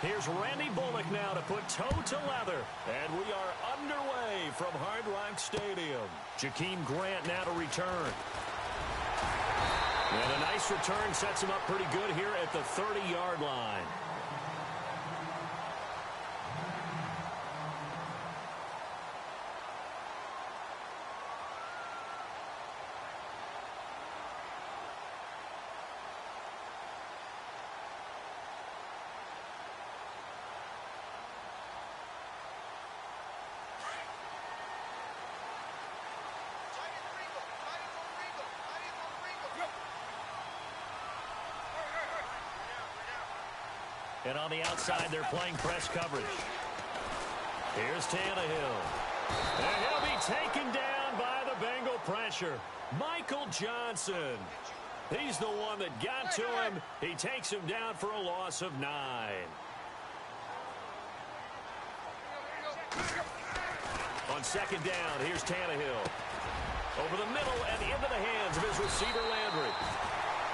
Here's Randy Bullock now to put toe to leather. And we are underway from Hard Rock Stadium. Jakeem Grant now to return. And a nice return sets him up pretty good here at the 30-yard line. And on the outside, they're playing press coverage. Here's Tannehill. And he'll be taken down by the Bengal pressure. Michael Johnson. He's the one that got to him. He takes him down for a loss of 9. On second down, here's Tannehill. Over the middle and into the hands of his receiver, Landry.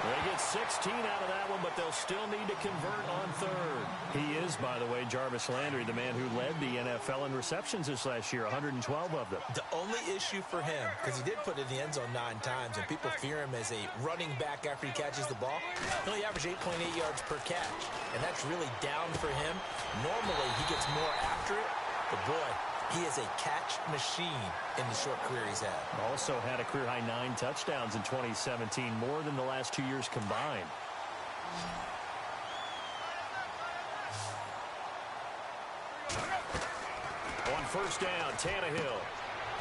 They get 16 out of that one, but they'll still need to convert on third. He is, by the way, Jarvis Landry, the man who led the NFL in receptions this last year, 112 of them. The only issue for him, because he did put it in the end zone 9 times, and people fear him as a running back after he catches the ball, he only averaged 8.8 yards per catch, and that's really down for him. Normally, he gets more after it, but boy, he is a catch machine in the short career he's had. Also had a career-high 9 touchdowns in 2017, more than the last 2 years combined. On first down, Tannehill.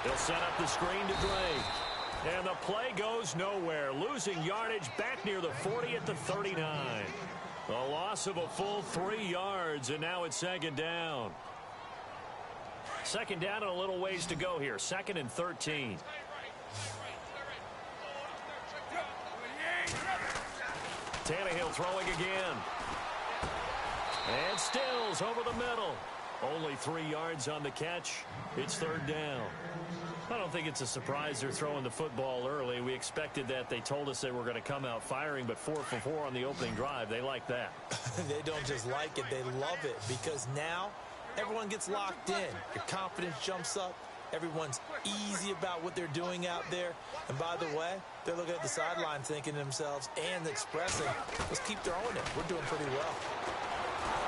He'll set up the screen to Drake. And the play goes nowhere. Losing yardage back near the 40 at the 39. A loss of a full 3 yards, and now it's second down. Second down and a little ways to go here. 2nd and 13. Tannehill throwing again. And Stills over the middle. Only 3 yards on the catch. It's third down. I don't think it's a surprise they're throwing the football early. We expected that. They told us they were going to come out firing, but 4 for 4 on the opening drive. They like that. They don't just like it. They love it, because now everyone gets locked in. Your confidence jumps up. Everyone's easy about what they're doing out there. And by the way, they're looking at the sideline thinking to themselves and expressing, let's keep throwing it. We're doing pretty well.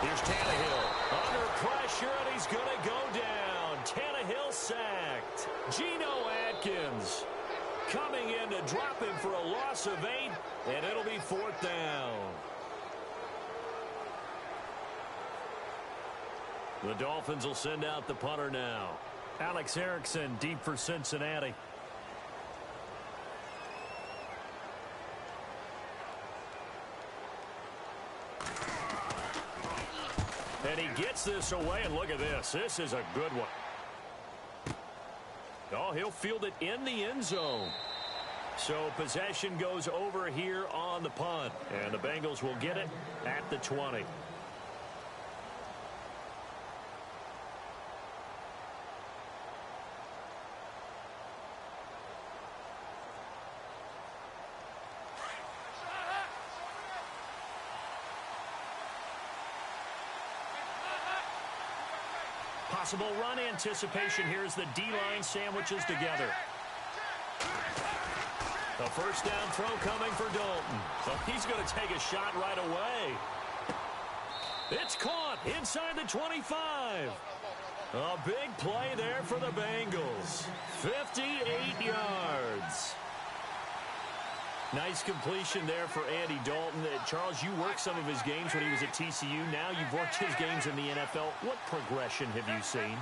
Here's Tannehill under pressure, and he's going to go down. Tannehill sacked. Geno Atkins coming in to drop him for a loss of 8, and it'll be 4th down. The Dolphins will send out the punter now. Alex Erickson deep for Cincinnati. And he gets this away, and look at this. This is a good one. Oh, he'll field it in the end zone. So possession goes over here on the punt, and the Bengals will get it at the 20. Possible run anticipation. Here's the D-line sandwiches together. The first down throw coming for Dalton. So he's going to take a shot right away. It's caught inside the 25. A big play there for the Bengals. 58 yards. Nice completion there for Andy Dalton. Charles, you worked some of his games when he was at TCU. Now you've worked his games in the NFL. What progression have you seen?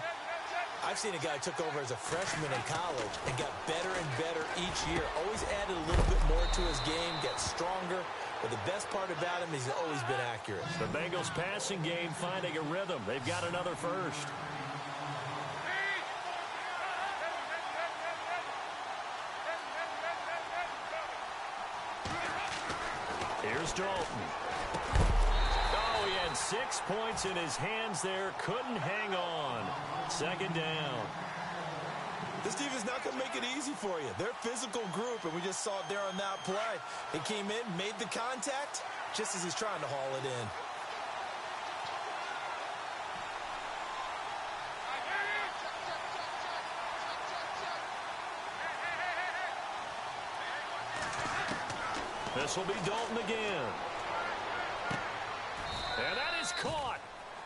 I've seen a guy who took over as a freshman in college and got better and better each year. Always added a little bit more to his game, gets stronger. But the best part about him is he's always been accurate. The Bengals passing game finding a rhythm. They've got another first. Here's Dalton. Oh, he had 6 points in his hands there. Couldn't hang on. Second down. This defense is not going to make it easy for you. They're a physical group, and we just saw it there on that play. He came in, made the contact, just as he's trying to haul it in. This will be Dalton again. And that is caught.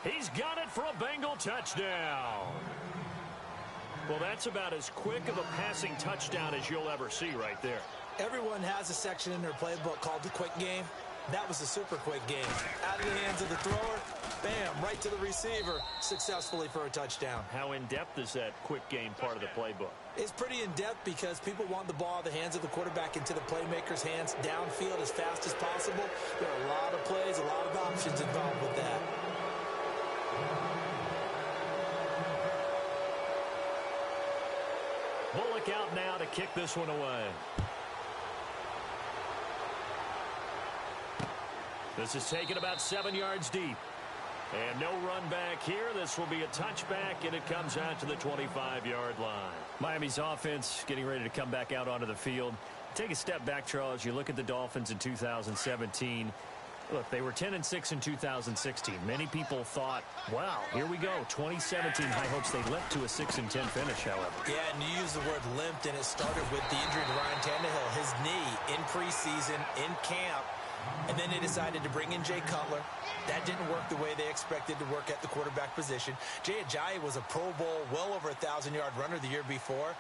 He's got it for a Bengal touchdown. Well, that's about as quick of a passing touchdown as you'll ever see right there. Everyone has a section in their playbook called the quick game. That was a super quick game. Out of the hands of the thrower, bam, right to the receiver, successfully for a touchdown. How in-depth is that quick game part of the playbook? It's pretty in-depth because people want the ball out of the hands of the quarterback into the playmaker's hands downfield as fast as possible. There are a lot of plays, a lot of options involved with that. Bullock out now to kick this one away. This is taken about 7 yards deep. And no run back here. This will be a touchback, and it comes out to the 25-yard line. Miami's offense getting ready to come back out onto the field. Take a step back, Charles. You look at the Dolphins in 2017. Look, they were 10-6 in 2016. Many people thought, wow, here we go. 2017 high hopes. They limped to a 6-10 finish, however. Yeah, and you use the word limped, and it started with the injury to Ryan Tannehill. His knee in preseason, in camp. And then they decided to bring in Jay Cutler. That didn't work the way they expected to work at the quarterback position. Jay Ajayi was a Pro Bowl, well over 1,000-yard runner the year before.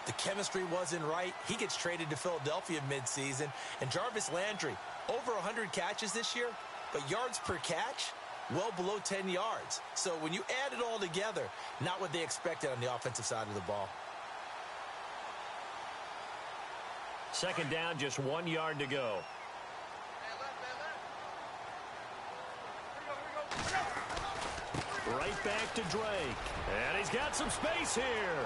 The chemistry wasn't right. He gets traded to Philadelphia midseason. And Jarvis Landry, over 100 catches this year, but yards per catch, well below 10 yards. So when you add it all together, not what they expected on the offensive side of the ball. Second down, just 1 yard to go. Right back to Drake. And he's got some space here.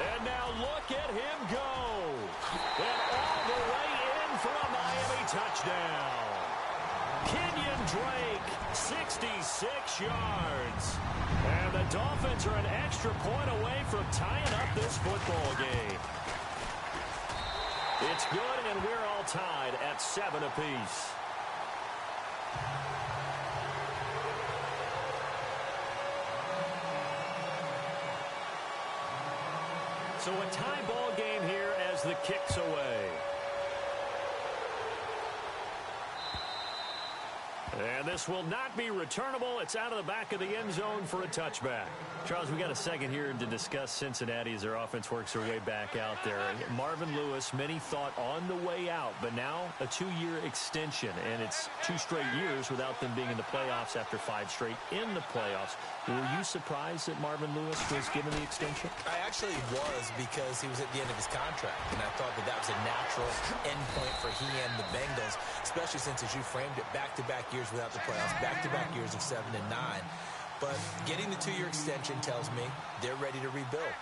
And now look at him go. And all the way in for a Miami touchdown. Kenyon Drake, 66 yards. And the Dolphins are an extra point away from tying up this football game. It's good, and we're all tied at 7 apiece. So a tie ball game here as the kick's away. And this will not be returnable. It's out of the back of the end zone for a touchback. Charles, we got a second here to discuss Cincinnati as their offense works their way back out there. Marvin Lewis, many thought on the way out, but now a 2-year extension, and it's 2 straight years without them being in the playoffs after 5 straight in the playoffs. Were you surprised that Marvin Lewis was given the extension? I actually was, because he was at the end of his contract, and I thought that was a natural end point for he and the Bengals, especially since, as you framed it, back-to-back years without the playoffs, back-to-back years of 7 and 9. But getting the 2-year extension tells me they're ready to rebuild.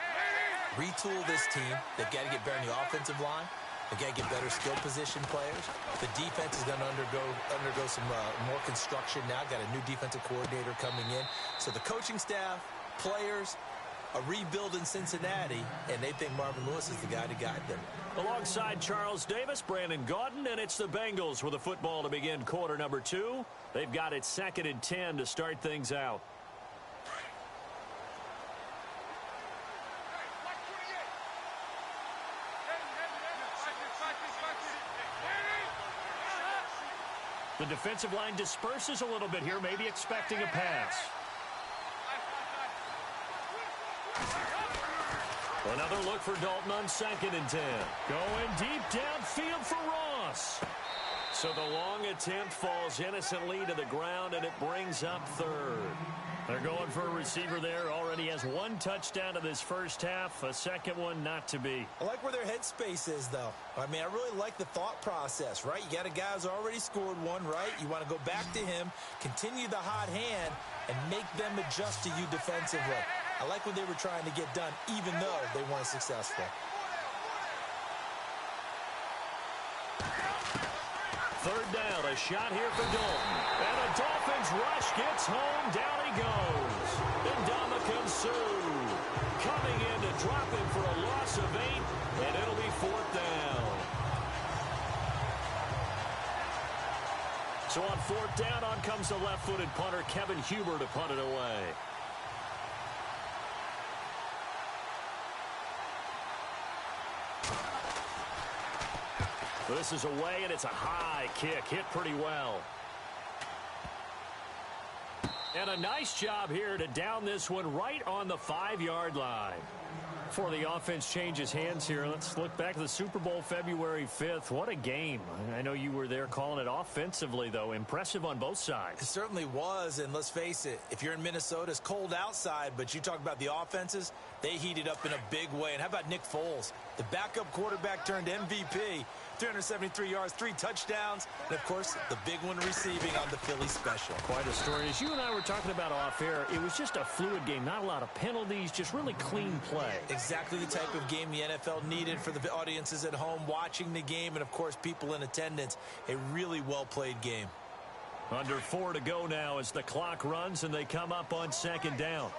Retool this team. They've got to get better in the offensive line. They've got to get better skill position players. The defense is going to undergo some more construction now. Got a new defensive coordinator coming in. So the coaching staff, players, a rebuild in Cincinnati, and they think Marvin Lewis is the guy to guide them. Alongside Charles Davis, Brandon Gaudin, and it's the Bengals with the football to begin quarter number 2. They've got it 2nd and 10 to start things out. The defensive line disperses a little bit here, maybe expecting a pass. Another look for Dalton on 2nd and 10. Going deep downfield for Ross. So the long attempt falls innocently to the ground, and it brings up 3rd. They're going for a receiver there. Already has 1 touchdown in this first half. A second one not to be. I like where their headspace is, though. I mean, I really like the thought process, right? You got a guy who's already scored 1, right? You want to go back to him, continue the hot hand, and make them adjust to you defensively. I like what they were trying to get done, even though they weren't successful. 3rd down, a shot here for Dalton. And the Dolphins rush gets home. Down he goes. Ndamukong Suh coming in to drop him for a loss of 8, and it'll be 4th down. So on 4th down, on comes the left-footed punter, Kevin Huber, to punt it away. This is away, and it's a high kick. Hit pretty well. And a nice job here to down this one right on the 5-yard line. Before the offense changes hands here, let's look back to the Super Bowl February 5th. What a game. I know you were there calling it offensively, though. Impressive on both sides. It certainly was, and let's face it, if you're in Minnesota, it's cold outside, but you talk about the offenses, they heated up in a big way. And how about Nick Foles? The backup quarterback turned MVP, 373 yards, 3 touchdowns, and, of course, the big one receiving on the Philly special. Quite a story. As you and I were talking about off air, it was just a fluid game, not a lot of penalties, just really clean play. Exactly the type of game the NFL needed for the audiences at home watching the game and, of course, people in attendance. A really well-played game. Under 4 to go now as the clock runs and they come up on 2nd down.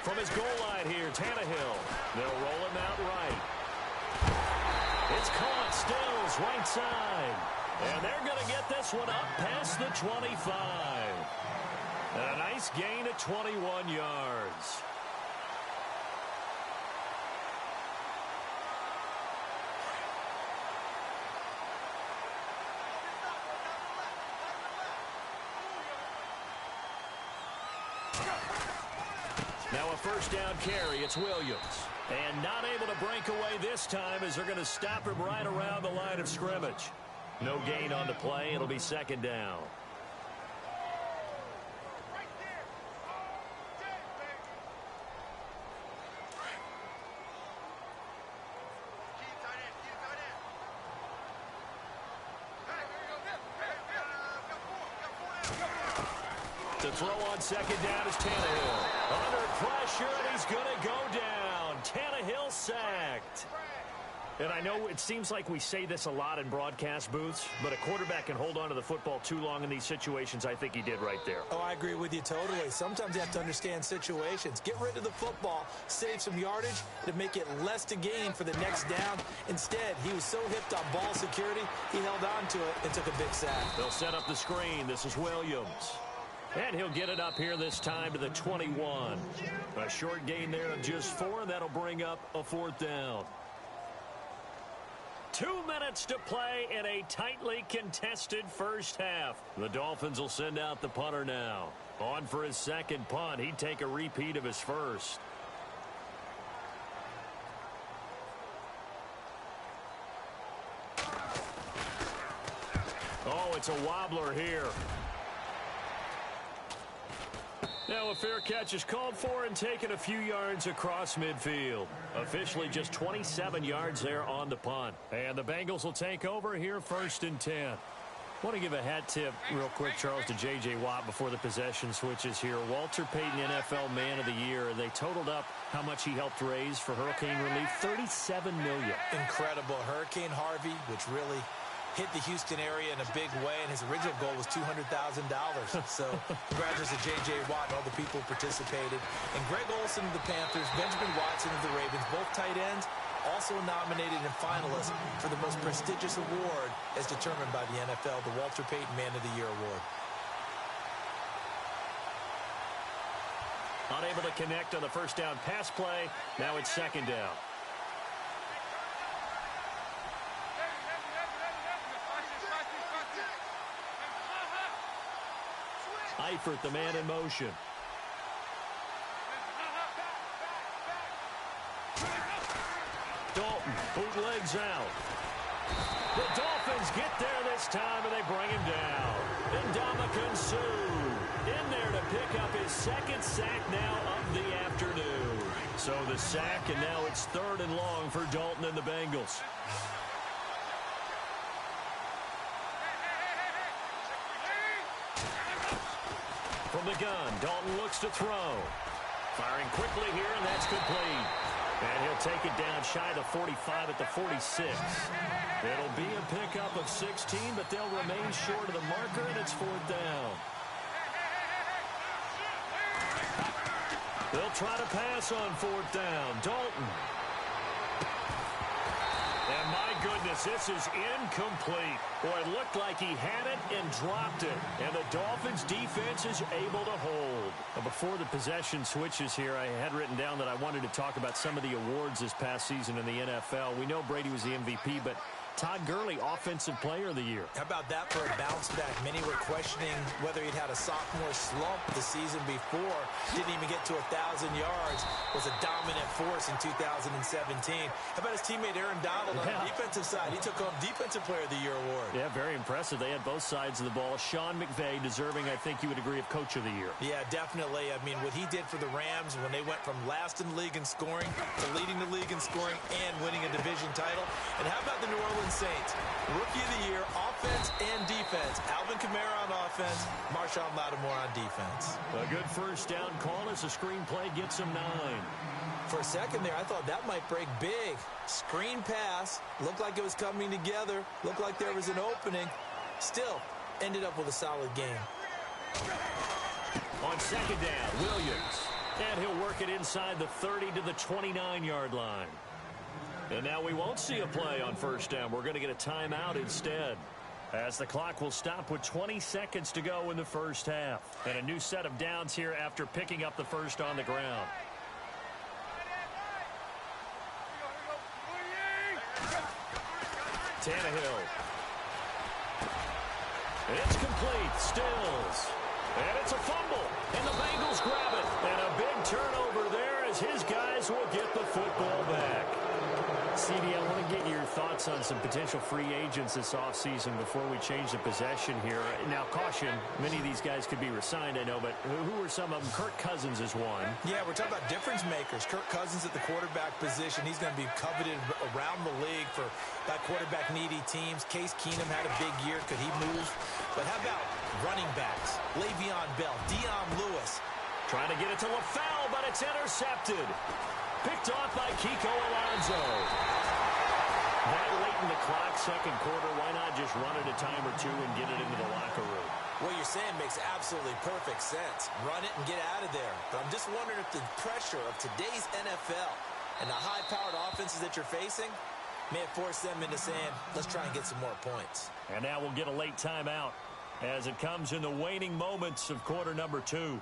From his goal line here, Tannehill. They'll roll him out right. It's caught, Stills, right side. And they're going to get this one up past the 25. A nice gain of 21 yards. Now a 1st down carry. It's Williams. And not able to break away this time as they're going to stop him right around the line of scrimmage. No gain on the play. It'll be 2nd down. To throw on 2nd down is Tannehill. Under pressure, and he's going to go down. Tannehill sacked. And I know it seems like we say this a lot in broadcast booths, but a quarterback can hold on to the football too long in these situations. I think he did right there. Oh, I agree with you totally. Sometimes you have to understand situations. Get rid of the football, save some yardage to make it less to gain for the next down. Instead, he was so hipped on ball security, he held on to it and took a big sack. They'll set up the screen. This is Williams. And he'll get it up here this time to the 21. A short gain there of just 4, and that'll bring up a 4th down. 2 minutes to play in a tightly contested first half. The Dolphins will send out the punter now. On for his 2nd punt. He'd take a repeat of his first. Oh, it's a wobbler here. Now a fair catch is called for and taken a few yards across midfield. Officially just 27 yards there on the punt. And the Bengals will take over here 1st and 10. I want to give a hat tip real quick, Charles, to J.J. Watt before the possession switches here. Walter Payton, NFL Man of the Year. They totaled up how much he helped raise for hurricane relief, $37 million. Incredible. Hurricane Harvey, which really hit the Houston area in a big way, and his original goal was $200,000. So congratulations to J.J. Watt and all the people who participated. And Greg Olsen of the Panthers, Benjamin Watson of the Ravens, both tight ends, also nominated and finalists for the most prestigious award as determined by the NFL, the Walter Payton Man of the Year Award. Unable to connect on the 1st down pass play. Now it's 2nd down. Eifert, the man in motion. Dalton, bootlegs out. The Dolphins get there this time, and they bring him down. Ndamukong Suh in there to pick up his 2nd sack now of the afternoon. So the sack, and now it's 3rd and long for Dalton and the Bengals. From the gun, Dalton looks to throw. Firing quickly here, and that's complete. And he'll take it down shy of the 45 at the 46. It'll be a pickup of 16, but they'll remain short of the marker, and it's 4th down. They'll try to pass on 4th down. Dalton. And my goodness, this is incomplete. Boy, it looked like he had it and dropped it. And the Dolphins' defense is able to hold. Before the possession switches here, I had written down that I wanted to talk about some of the awards this past season in the NFL. We know Brady was the MVP, but Todd Gurley, Offensive Player of the Year. How about that for a bounce back? Many were questioning whether he'd had a sophomore slump the season before. Didn't even get to 1,000 yards. Was a dominant force in 2017. How about his teammate Aaron Donald on the defensive side? He took home Defensive Player of the Year award. Yeah, very impressive. They had both sides of the ball. Sean McVay deserving, I think you would agree, of Coach of the Year. Yeah, definitely. I mean, what he did for the Rams when they went from last in the league in scoring to leading the league in scoring and winning a division title. And how about the New Orleans Saints? Rookie of the Year, offense and defense. Alvin Kamara on offense, Marshawn Lattimore on defense. A good first down call as the screenplay gets him 9. For a second there, I thought that might break big. Screen pass, looked like it was coming together, looked like there was an opening. Still, ended up with a solid game. On second down, Williams. And he'll work it inside the 30 to the 29-yard line. And now we won't see a play on first down. We're going to get a timeout instead, as the clock will stop with 20 seconds to go in the first half. And a new set of downs here after picking up the first on the ground. Tannehill. It's complete. Stills. And it's a fumble. And the Bengals grab it. And a big turnover there as his guys will get the football back. CD, I want to get your thoughts on some potential free agents this offseason before we change the possession here. Now, caution, many of these guys could be resigned, I know, but who are some of them? Kirk Cousins is one. Yeah, we're talking about difference makers. Kirk Cousins at the quarterback position. He's going to be coveted around the league by quarterback-needy teams. Case Keenum had a big year. Could he move? But how about running backs? Le'Veon Bell, Dion Lewis. Trying to get it to LaFell, but it's intercepted. Picked off by Kiko Alonso. That late in the clock, second quarter, why not just run it a time or two and get it into the locker room? What you're saying makes absolutely perfect sense. Run it and get out of there. But I'm just wondering if the pressure of today's NFL and the high-powered offenses that you're facing may have forced them into saying, let's try and get some more points. And now we'll get a late timeout as it comes in the waning moments of quarter number 2.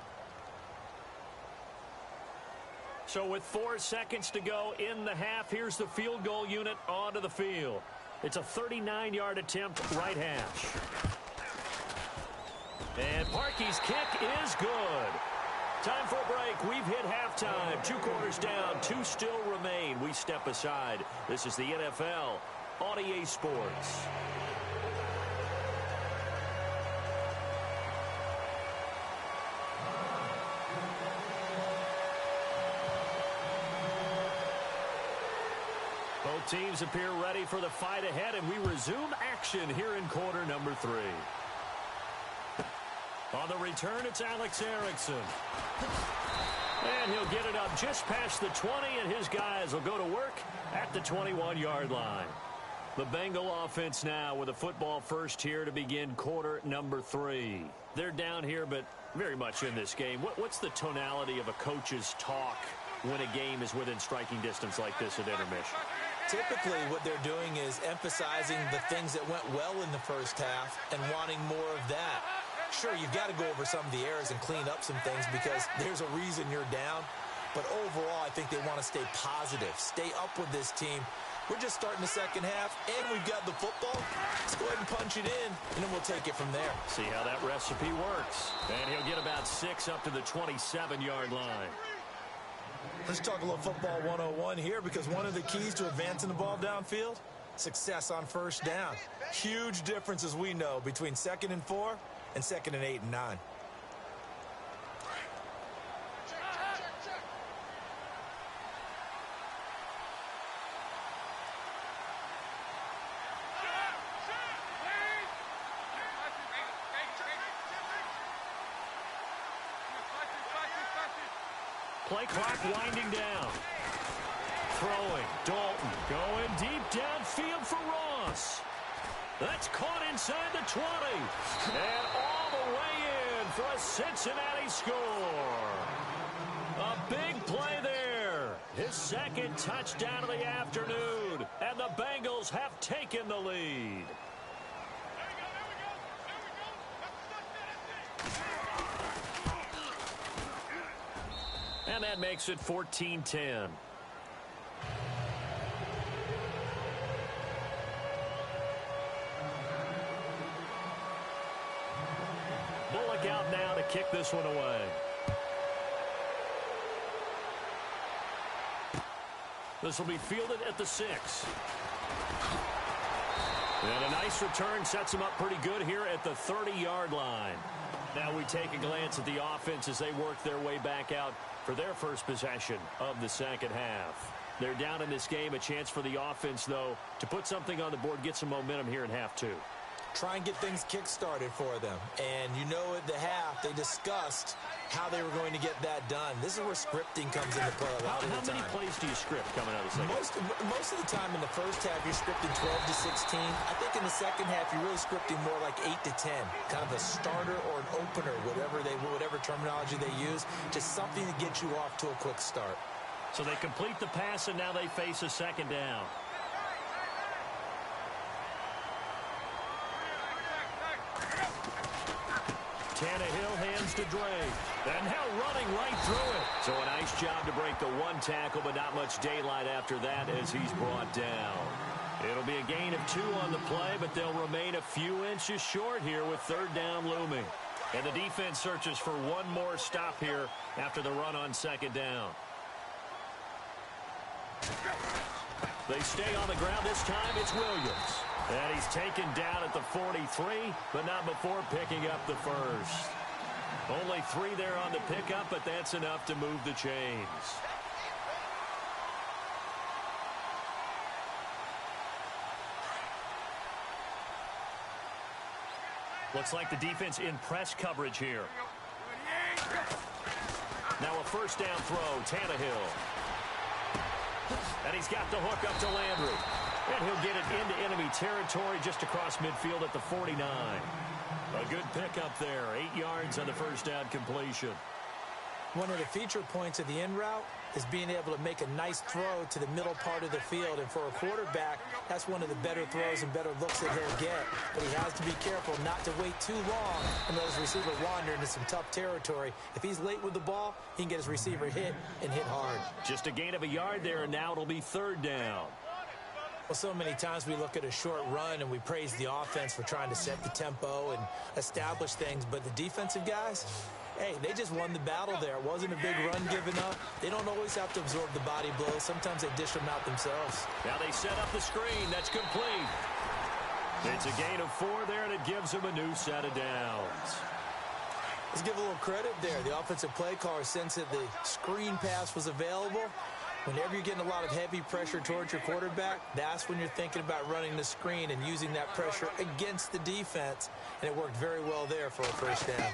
So with 4 seconds to go in the half, here's the field goal unit onto the field. It's a 39-yard attempt, right hash. And Parkey's kick is good. Time for a break. We've hit halftime. 2 quarters down, 2 still remain. We step aside. This is the NFL on EA Sports. Both teams appear ready for the fight ahead, and we resume action here in quarter number 3. On the return, it's Alex Erickson. And he'll get it up just past the 20, and his guys will go to work at the 21-yard line. The Bengal offense now with a football first here to begin quarter number 3. They're down here, but very much in this game. What's the tonality of a coach's talk when a game is within striking distance like this at intermission? Typically, what they're doing is emphasizing the things that went well in the first half and wanting more of that. Sure, you've got to go over some of the errors and clean up some things because there's a reason you're down. But overall, I think they want to stay positive, stay up with this team. We're just starting the second half, and we've got the football. Let's go ahead and punch it in, and then we'll take it from there. See how that recipe works. And he'll get about 6 up to the 27-yard line. Let's talk a little football 101 here because one of the keys to advancing the ball downfield, success on first down. Huge difference, as we know, between 2nd and 4 and 2nd and 8 and 9. Play clock winding down. Throwing. Dalton going deep downfield for Ross. That's caught inside the 20. And all the way in for a Cincinnati score. A big play there. His second touchdown of the afternoon. And the Bengals Eagles have taken the lead. And that makes it 14-10. Bullock out now to kick this one away. This will be fielded at the 6. And a nice return sets him up pretty good here at the 30-yard line. Now we take a glance at the offense as they work their way back out for their first possession of the second half. They're down in this game. A chance for the offense, though, to put something on the board, get some momentum here in half 2. Try and get things kick-started for them. And you know at the half, they discussed how they were going to get that done. This is where scripting comes into play a lot of the time. How many plays do you script coming out of the second half? Most of the time in the first half, you're scripting 12 to 16. I think in the second half, you're really scripting more like 8 to 10. Kind of a starter or an opener, whatever terminology they use. Just something to get you off to a quick start. So they complete the pass, and now they face a second down. Tannehill hands to Drake. And now running right through it. So a nice job to break the one tackle, but not much daylight after that as he's brought down. It'll be a gain of 2 on the play, but they'll remain a few inches short here with third down looming. And the defense searches for one more stop here after the run on second down. They stay on the ground. This time it's Williams. And he's taken down at the 43, but not before picking up the first. Only 3 there on the pickup, but that's enough to move the chains. Looks like the defense in press coverage here. Now a first down throw, Tannehill. And he's got the hook up to Landry. And he'll get it into enemy territory just across midfield at the 49. A good pickup there. 8 yards on the first down completion. One of the feature points of the in route is being able to make a nice throw to the middle part of the field. And for a quarterback, that's one of the better throws and better looks that he'll get. But he has to be careful not to wait too long and let his receiver wander into some tough territory. If he's late with the ball, he can get his receiver hit and hit hard. Just a gain of a yard there, and now it'll be third down. Well, so many times we look at a short run and we praise the offense for trying to set the tempo and establish things. But the defensive guys, hey, they just won the battle there. It wasn't a big run given up. They don't always have to absorb the body blows. Sometimes they dish them out themselves. Now they set up the screen. That's complete. It's a gain of 4 there, and it gives them a new set of downs. Let's give a little credit there. The offensive play caller sensed that the screen pass was available. Whenever you're getting a lot of heavy pressure towards your quarterback, that's when you're thinking about running the screen and using that pressure against the defense. And it worked very well there for a first down.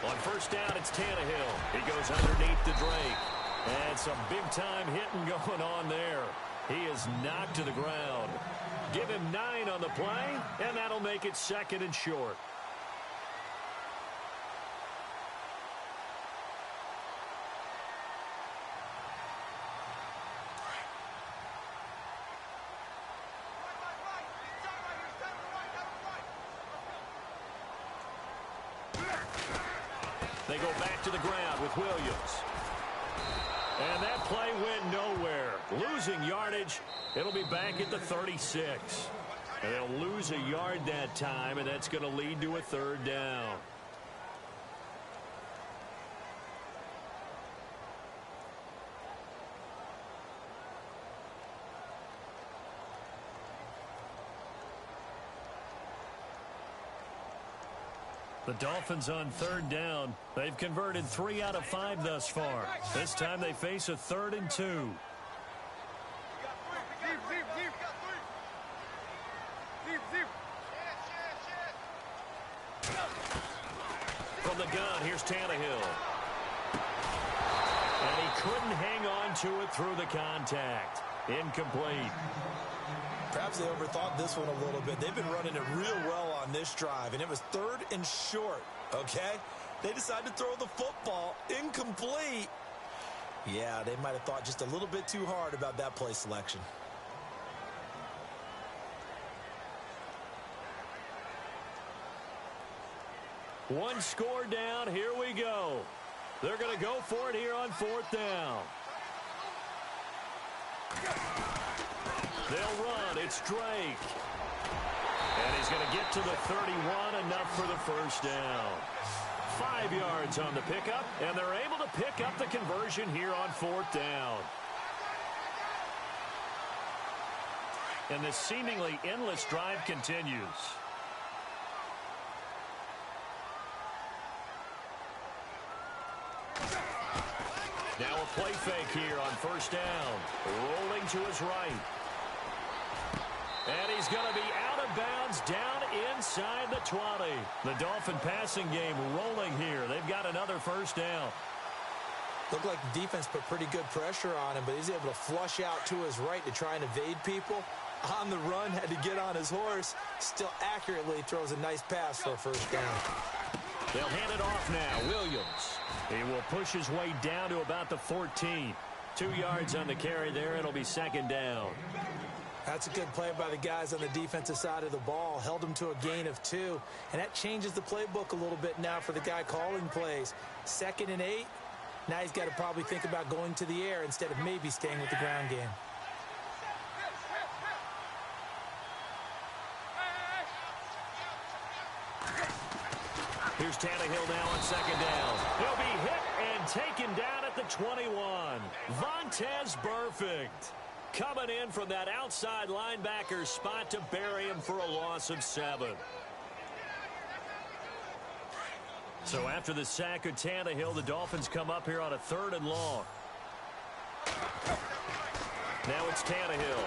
On first down, it's Tannehill. He goes underneath to Drake. And some big-time hitting going on there. He is knocked to the ground. Give him 9 on the play, and that'll make it second and short. They go back to the ground with Williams. And that play went nowhere. Losing yardage. It'll be back at the 36. And they'll lose a yard that time, and that's going to lead to a third down. The Dolphins on third down. They've converted 3 out of 5 thus far. This time they face a 3rd and 2. From the gun, here's Tannehill. And he couldn't hang on to it through the contact. Incomplete. Perhaps they overthought this one a little bit. They've been running it real well on this drive, and it was 3rd and short, okay? They decided to throw the football incomplete. Yeah, they might have thought just a little bit too hard about that play selection. One score down. Here we go. They're going to go for it here on 4th down. They'll run. It's Drake. And he's going to get to the 31, enough for the first down. 5 yards on the pickup, and they're able to pick up the conversion here on 4th down. And this seemingly endless drive continues. Now a play fake here on 1st down. Rolling to his right. And he's going to be out of bounds down inside the 20. The Dolphin passing game rolling here. They've got another 1st down. Looked like the defense put pretty good pressure on him, but he's able to flush out to his right to try and evade people. On the run, had to get on his horse. Still accurately throws a nice pass for a 1st down. They'll hand it off now. Williams. He will push his way down to about the 14. 2 yards on the carry there. It'll be 2nd down. That's a good play by the guys on the defensive side of the ball. Held him to a gain of 2. And that changes the playbook a little bit now for the guy calling plays. 2nd and 8. Now he's got to probably think about going to the air instead of maybe staying with the ground game. Here's Tannehill now on 2nd down. He'll be hit and taken down at the 21. Vontaze Burfict coming in from that outside linebacker spot to bury him for a loss of 7. So after the sack of Tannehill, the Dolphins come up here on a 3rd and long. Now it's Tannehill.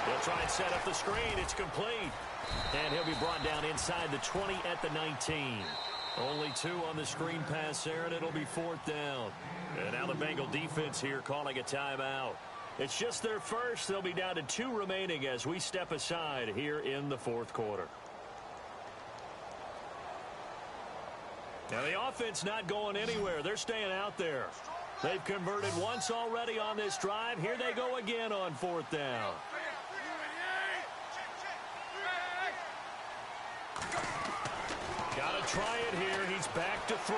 He'll try and set up the screen. It's complete. And he'll be brought down inside the 20 at the 19. Only 2 on the screen pass there, and it'll be 4th down. And now the Bengal defense here calling a timeout. It's just their first. They'll be down to 2 remaining as we step aside here in the 4th quarter. Now the offense not going anywhere. They're staying out there. They've converted once already on this drive. Here they go again on 4th down. Got to try it here. He's back to throw.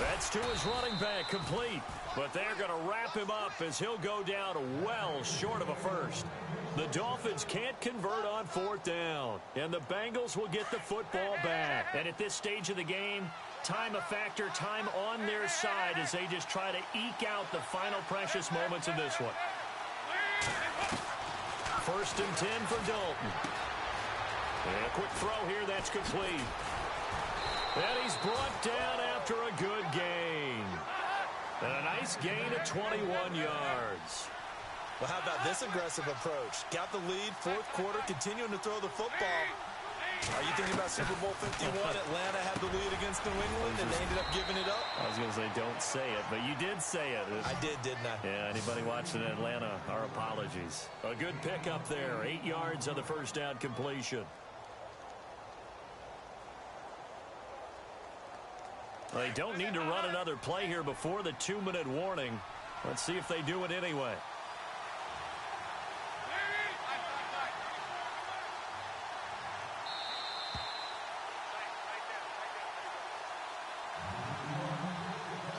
That's to his running back, complete. But they're going to wrap him up as he'll go down well short of a first. The Dolphins can't convert on 4th down, and the Bengals will get the football back. And at this stage of the game, time a factor, time on their side as they just try to eke out the final precious moments of this one. 1st and 10 for Dalton. And a quick throw here, that's complete. And he's brought down after a good gain. And a nice gain of 21 yards. Well, how about this aggressive approach? Got the lead, 4th quarter, continuing to throw the football. Are you thinking about Super Bowl 51? Atlanta had the lead against New England, and they ended up giving it up? I was going to say, don't say it, but you did say it. I did, didn't I? Yeah, anybody watching Atlanta, our apologies. A good pickup there, 8 yards on the 1st down completion. They don't need to run another play here before the 2-minute warning. Let's see if they do it anyway.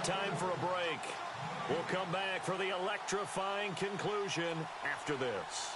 Time for a break. We'll come back for the electrifying conclusion after this.